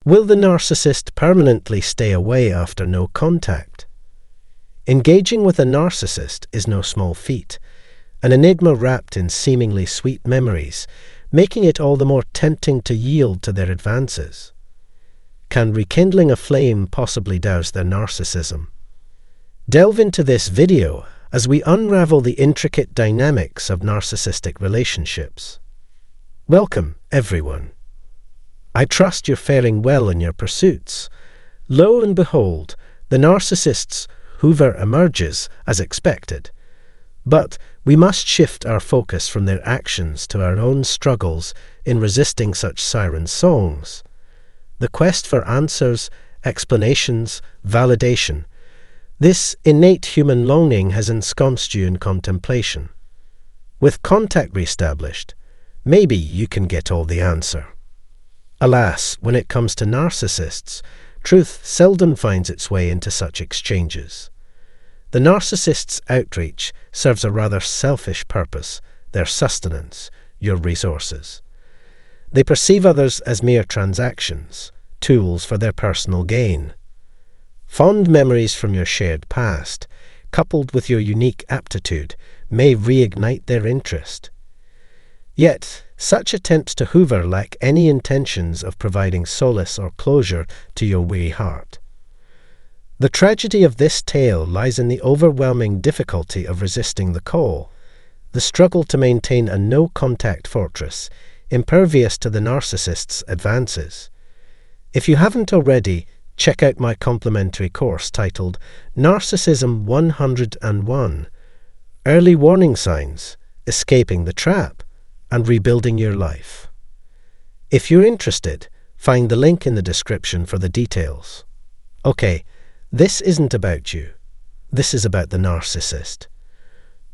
Will the narcissist permanently stay away after no contact? Engaging with a narcissist is no small feat, an enigma wrapped in seemingly sweet memories, making it all the more tempting to yield to their advances. Can rekindling a flame possibly douse their narcissism? Delve into this video as we unravel the intricate dynamics of narcissistic relationships. Welcome, everyone. I trust you're faring well in your pursuits. Lo and behold, the narcissist's Hoover emerges as expected. But we must shift our focus from their actions to our own struggles in resisting such siren songs. The quest for answers, explanations, validation. This innate human longing has ensconced you in contemplation. With contact reestablished, maybe you can get all the answer. Alas, when it comes to narcissists, truth seldom finds its way into such exchanges. The narcissist's outreach serves a rather selfish purpose, their sustenance, your resources. They perceive others as mere transactions, tools for their personal gain. Fond memories from your shared past, coupled with your unique aptitude, may reignite their interest. Yet, such attempts to hoover lack any intentions of providing solace or closure to your weary heart. The tragedy of this tale lies in the overwhelming difficulty of resisting the call, the struggle to maintain a no-contact fortress, impervious to the narcissist's advances. If you haven't already, check out my complimentary course titled Narcissism 101, Early Warning Signs, Escaping the Trap, and Rebuilding Your Life. If you're interested, find the link in the description for the details. Okay, this isn't about you. This is about the narcissist.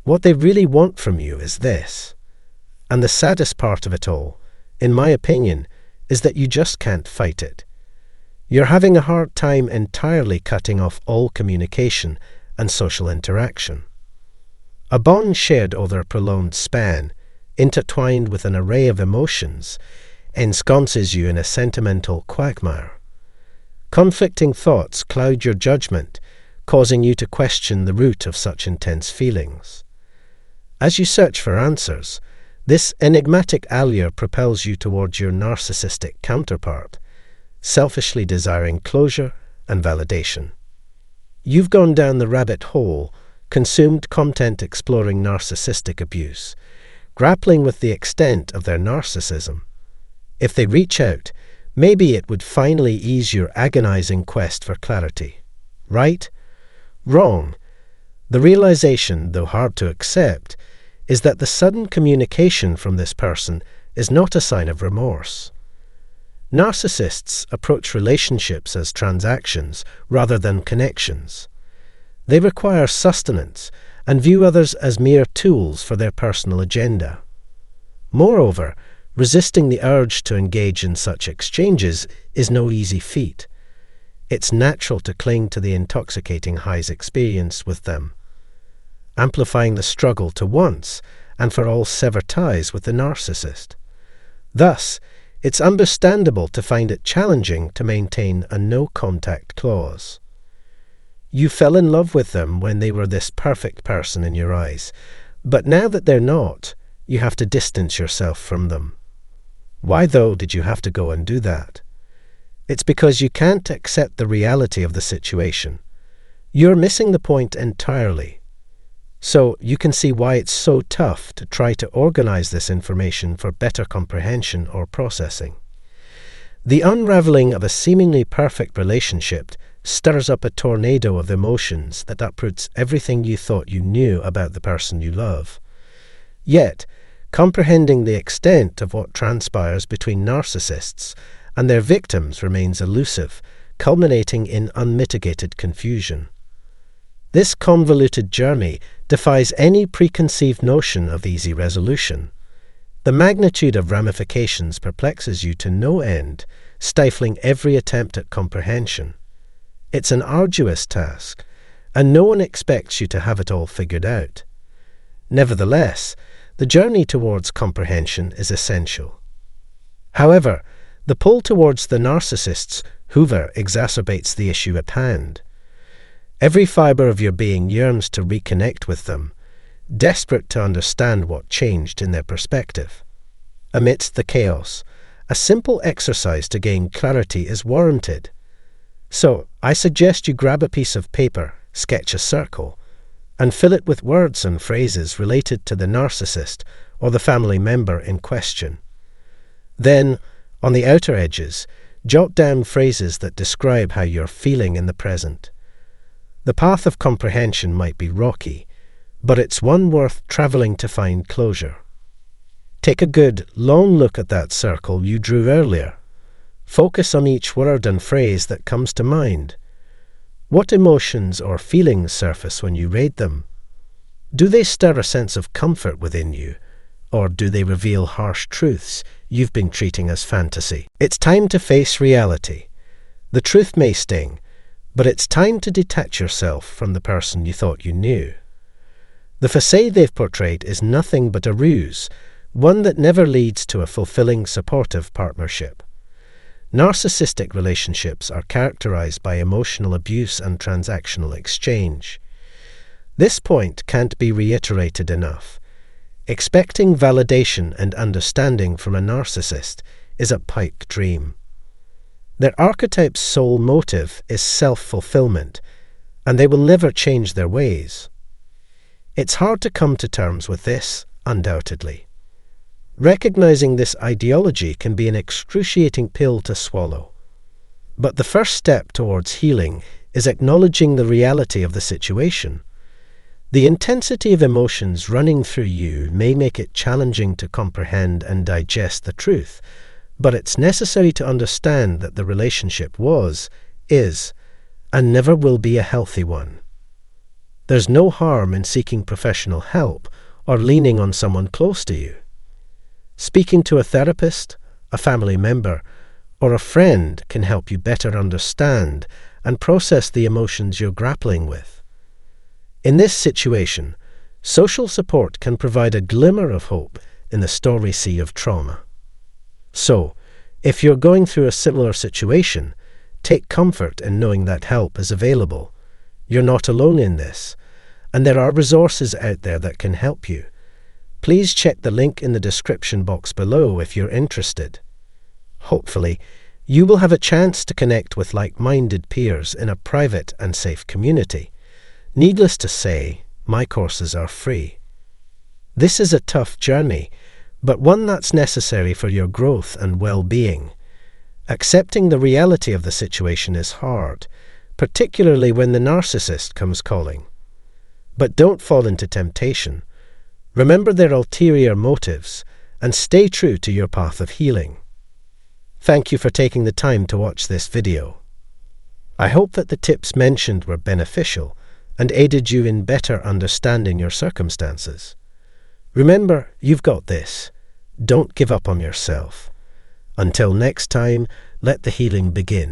What they really want from you is this. And the saddest part of it all, in my opinion, is that you just can't fight it. You're having a hard time entirely cutting off all communication and social interaction. A bond shared over a prolonged span, intertwined with an array of emotions, ensconces you in a sentimental quagmire. Conflicting thoughts cloud your judgment, causing you to question the root of such intense feelings. As you search for answers, this enigmatic allure propels you towards your narcissistic counterpart, selfishly desiring closure and validation. You've gone down the rabbit hole, consumed content exploring narcissistic abuse, grappling with the extent of their narcissism. If they reach out, maybe it would finally ease your agonizing quest for clarity. Right? Wrong. The realization, though hard to accept, is that the sudden communication from this person is not a sign of remorse. Narcissists approach relationships as transactions rather than connections. They require sustenance and view others as mere tools for their personal agenda. Moreover, resisting the urge to engage in such exchanges is no easy feat. It's natural to cling to the intoxicating highs experienced with them, amplifying the struggle to once and for all sever ties with the narcissist. Thus, it's understandable to find it challenging to maintain a no-contact clause. You fell in love with them when they were this perfect person in your eyes, but now that they're not, you have to distance yourself from them. Why, though, did you have to go and do that? It's because you can't accept the reality of the situation. You're missing the point entirely. So you can see why it's so tough to try to organize this information for better comprehension or processing. The unraveling of a seemingly perfect relationship stirs up a tornado of emotions that uproots everything you thought you knew about the person you love. Yet, comprehending the extent of what transpires between narcissists and their victims remains elusive, culminating in unmitigated confusion. This convoluted journey defies any preconceived notion of easy resolution. The magnitude of ramifications perplexes you to no end, stifling every attempt at comprehension. It's an arduous task, and no one expects you to have it all figured out. Nevertheless, the journey towards comprehension is essential. However, The pull towards the narcissist's hoover exacerbates the issue at hand. Every fibre of your being yearns to reconnect with them, desperate to understand what changed in their perspective. Amidst the chaos, a simple exercise to gain clarity is warranted. So, I suggest you grab a piece of paper, sketch a circle, and fill it with words and phrases related to the narcissist or the family member in question. Then, on the outer edges, jot down phrases that describe how you're feeling in the present. The path of comprehension might be rocky, but it's one worth travelling to find closure. Take a good, long look at that circle you drew earlier. Focus on each word and phrase that comes to mind. What emotions or feelings surface when you read them? Do they stir a sense of comfort within you, or do they reveal harsh truths you've been treating as fantasy? It's time to face reality. The truth may sting, but it's time to detach yourself from the person you thought you knew. The facade they've portrayed is nothing but a ruse, one that never leads to a fulfilling, supportive partnership. Narcissistic relationships are characterized by emotional abuse and transactional exchange. This point can't be reiterated enough. Expecting validation and understanding from a narcissist is a pipe dream. Their archetype's sole motive is self-fulfillment, and they will never change their ways. It's hard to come to terms with this, undoubtedly. Recognizing this ideology can be an excruciating pill to swallow. But the first step towards healing is acknowledging the reality of the situation. The intensity of emotions running through you may make it challenging to comprehend and digest the truth, but it's necessary to understand that the relationship was, is, and never will be a healthy one. There's no harm in seeking professional help or leaning on someone close to you. Speaking to a therapist, a family member, or a friend can help you better understand and process the emotions you're grappling with. In this situation, social support can provide a glimmer of hope in the stormy sea of trauma. So, if you're going through a similar situation, take comfort in knowing that help is available. You're not alone in this, and there are resources out there that can help you. Please check the link in the description box below if you're interested. Hopefully, you will have a chance to connect with like-minded peers in a private and safe community. Needless to say, my courses are free. This is a tough journey, but one that's necessary for your growth and well-being. Accepting the reality of the situation is hard, particularly when the narcissist comes calling. But don't fall into temptation. Remember their ulterior motives and stay true to your path of healing. Thank you for taking the time to watch this video. I hope that the tips mentioned were beneficial and aided you in better understanding your circumstances. Remember, you've got this. Don't give up on yourself. Until next time, let the healing begin.